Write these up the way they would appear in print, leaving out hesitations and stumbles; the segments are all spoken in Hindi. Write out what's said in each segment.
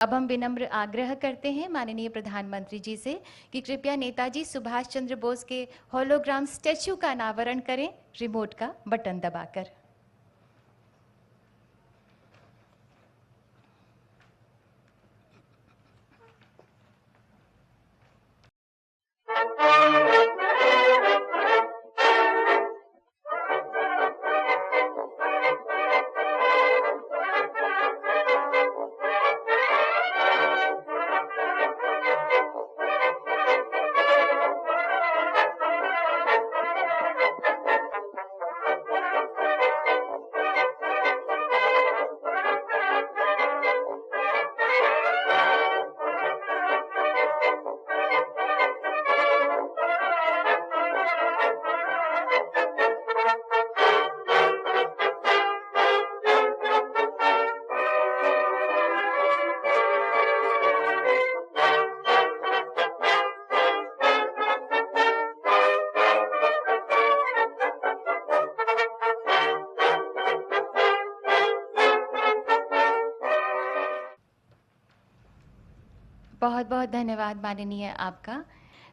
अब हम विनम्र आग्रह करते हैं माननीय प्रधानमंत्री जी से कि कृपया नेताजी सुभाष चंद्र बोस के होलोग्राम स्टैच्यू का अनावरण करें रिमोट का बटन दबाकर। बहुत बहुत धन्यवाद माननीय आपका।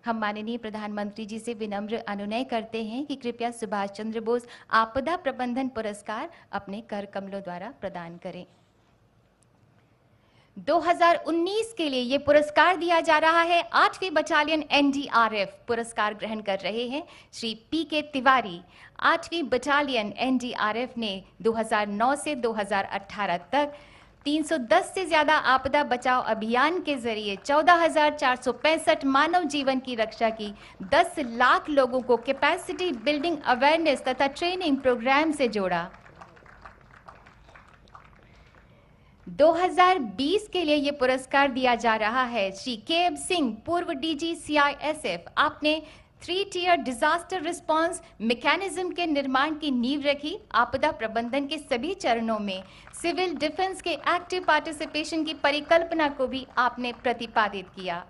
हम माननीय प्रधानमंत्री जी से विनम्र अनुनय करते हैं कि कृपया सुभाष चंद्र बोस आपदा प्रबंधन पुरस्कार अपने कर कमलों द्वारा प्रदान करें। 2019 के लिए ये पुरस्कार दिया जा रहा है 8वीं बटालियन एनडीआरएफ। पुरस्कार ग्रहण कर रहे हैं श्री पीके तिवारी। 8वीं बटालियन एनडीआरएफ ने 2009 से 2018 तक 310 से ज्यादा आपदा बचाव अभियान के जरिए 14,465 मानव जीवन की रक्षा की, 10 लाख लोगों को कैपेसिटी बिल्डिंग अवेयरनेस तथा ट्रेनिंग प्रोग्राम से जोड़ा। 2020 के लिए ये पुरस्कार दिया जा रहा है श्री के सिंह, पूर्व डीजी सीआईएसएफ। आपने 3 टियर डिजास्टर रिस्पांस मैकेनिज्म के निर्माण की नींव रखी। आपदा प्रबंधन के सभी चरणों में सिविल डिफेंस के एक्टिव पार्टिसिपेशन की परिकल्पना को भी आपने प्रतिपादित किया।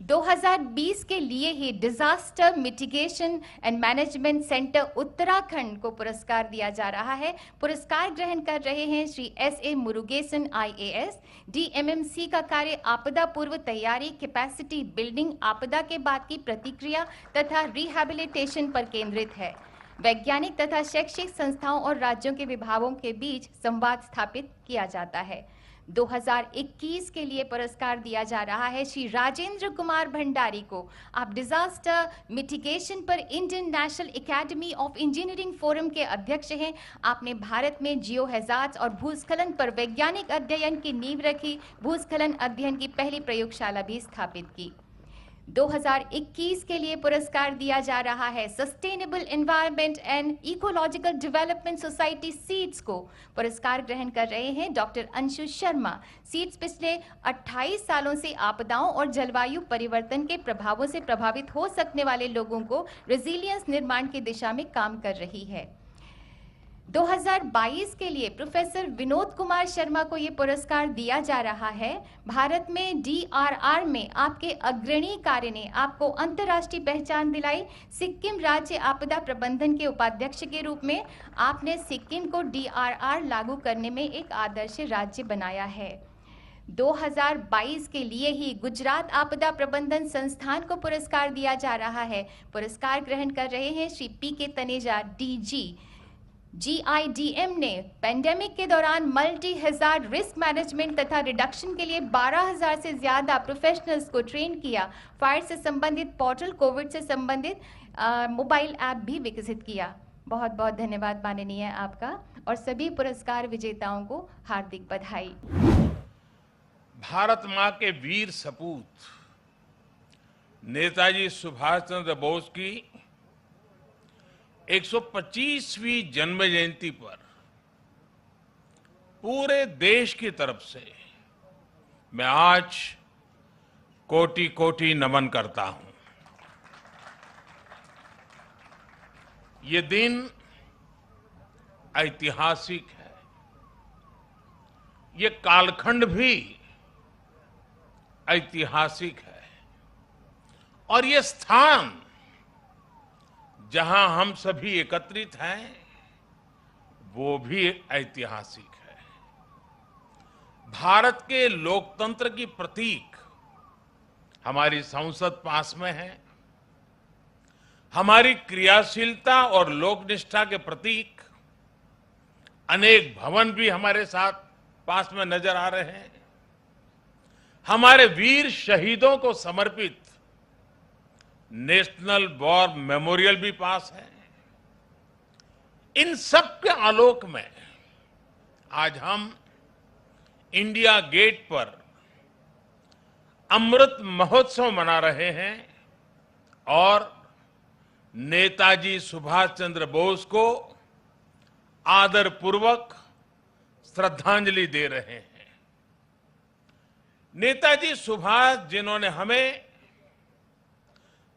2020 के लिए ही disaster mitigation and management centre Uttarakhand को पुरस्कार दिया जा रहा है। पुरस्कार ग्रहण कर रहे हैं श्री एसए मुरुगेसन आईएएस। डीएमएमसी का कार्य आपदा पूर्व तैयारी, कैपेसिटी बिल्डिंग, आपदा के बाद की प्रतिक्रिया तथा रिहैबिलिटेशन पर केंद्रित है। वैज्ञानिक तथा शैक्षिक संस्थाओं और राज्यों के विभागों के बीच संवाद स्थापित किया जाता है। 2021 के लिए पुरस्कार दिया जा रहा है श्री राजेंद्र कुमार भंडारी को। आप डिजास्टर मिटिगेशन पर Indian national academy of engineering forum के अध्यक्ष हैं। आपने भारत में जियो हैजार्ड्स और भूस्खलन पर वैज्ञानिक अध्ययन की नींव रखी। भूस्खलन अध्ययन की पहली प्रयोगशाला भी स्थापित की। 2021 के लिए पुरस्कार दिया जा रहा है sustainable environment and ecological development society seeds को। पुरस्कार ग्रहण कर रहे हैं डॉक्टर अंशु शर्मा। सीड्स पिछले 28 सालों से आपदाओं और जलवायु परिवर्तन के प्रभावों से प्रभावित हो सकने वाले लोगों को रेजिलियंस निर्माण की दिशा में काम कर रही है। 2022 के लिए प्रोफेसर विनोद कुमार शर्मा को ये पुरस्कार दिया जा रहा है। भारत में डीआरआर में आपके अग्रणी कार्य ने आपको अंतर्राष्ट्रीय पहचान दिलाई। सिक्किम राज्य आपदा प्रबंधन के उपाध्यक्ष के रूप में आपने सिक्किम को डीआरआर लागू करने में एक आदर्श राज्य बनाया है। 2022 के लिए ही गुजरात आपदा प्रबंधन संस्थान को पुरस्कार दिया जा रहा है। पुरस्कार ग्रहण कर रहे हैं श्री पीके तनेजा डीजी। जीआईडीएम ने पेंडेमिक के दौरान मल्टी हैजार्ड रिस्क मैनेजमेंट तथा रिडक्शन के लिए 12,000 से ज्यादा प्रोफेशनल्स को ट्रेन किया। फायर से संबंधित पोर्टल, कोविड से संबंधित मोबाइल ऐप भी विकसित किया। बहुत बहुत धन्यवाद माननीय आपका और सभी पुरस्कार विजेताओं को हार्दिक बधाई। भारत मां के वीर सपूत नेताजी सुभाष चंद्र बोस की 125वीं जन्म जयंती पर पूरे देश की तरफ से मैं आज कोटि कोटि नमन करता हूं। ये दिन ऐतिहासिक है। ये कालखंड भी ऐतिहासिक है और ये स्थान जहां हम सभी एकत्रित हैं वो भी ऐतिहासिक है। भारत के लोकतंत्र की प्रतीक हमारी संसद पास में है। हमारी क्रियाशीलता और लोकनिष्ठा के प्रतीक अनेक भवन भी हमारे साथ पास में नजर आ रहे हैं। हमारे वीर शहीदों को समर्पित नेशनल वॉर मेमोरियल भी पास है। इन सब के आलोक में आज हम इंडिया गेट पर अमृत महोत्सव मना रहे हैं और नेताजी सुभाष चंद्र बोस को आदरपूर्वक श्रद्धांजलि दे रहे हैं। नेताजी सुभाष जिन्होंने हमें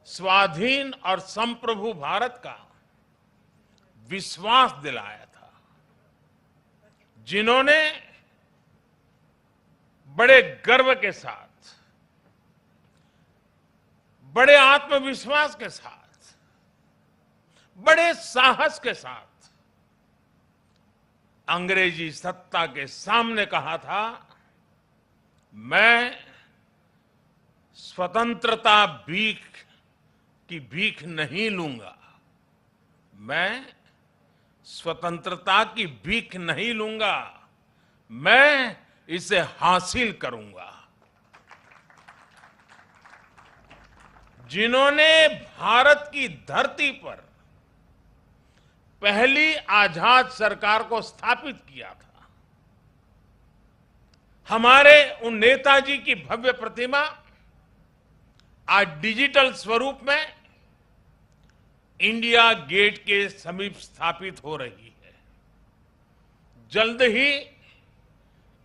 स्वाधीन और संप्रभु भारत का विश्वास दिलाया था, जिन्होंने बड़े गर्व के साथ, बड़े आत्मविश्वास के साथ, बड़े साहस के साथ अंग्रेजी सत्ता के सामने कहा था, मैं स्वतंत्रता की भीख नहीं लूंगा, मैं स्वतंत्रता की भीख नहीं लूंगा, मैं इसे हासिल करूंगा। जिन्होंने भारत की धरती पर पहली आजाद सरकार को स्थापित किया था, हमारे उन नेताजी की भव्य प्रतिमा आज डिजिटल स्वरूप में इंडिया गेट के समीप स्थापित हो रही है। जल्द ही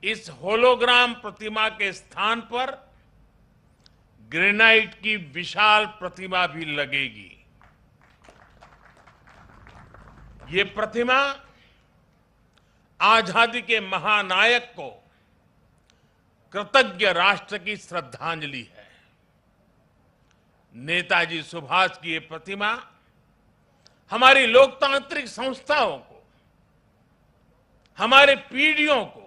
इस होलोग्राम प्रतिमा के स्थान पर ग्रेनाइट की विशाल प्रतिमा भी लगेगी। ये प्रतिमा आजादी के महानायक को कृतज्ञ राष्ट्र की श्रद्धांजलि है। नेताजी सुभाष की ये प्रतिमा हमारी लोकतांत्रिक संस्थाओं को, हमारे पीढ़ियों को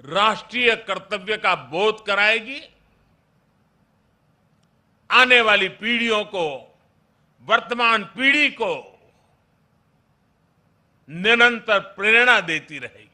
राष्ट्रीय कर्तव्य का बोध कराएगी, आने वाली पीढ़ियों को, वर्तमान पीढ़ी को निरंतर प्रेरणा देती रहेगी।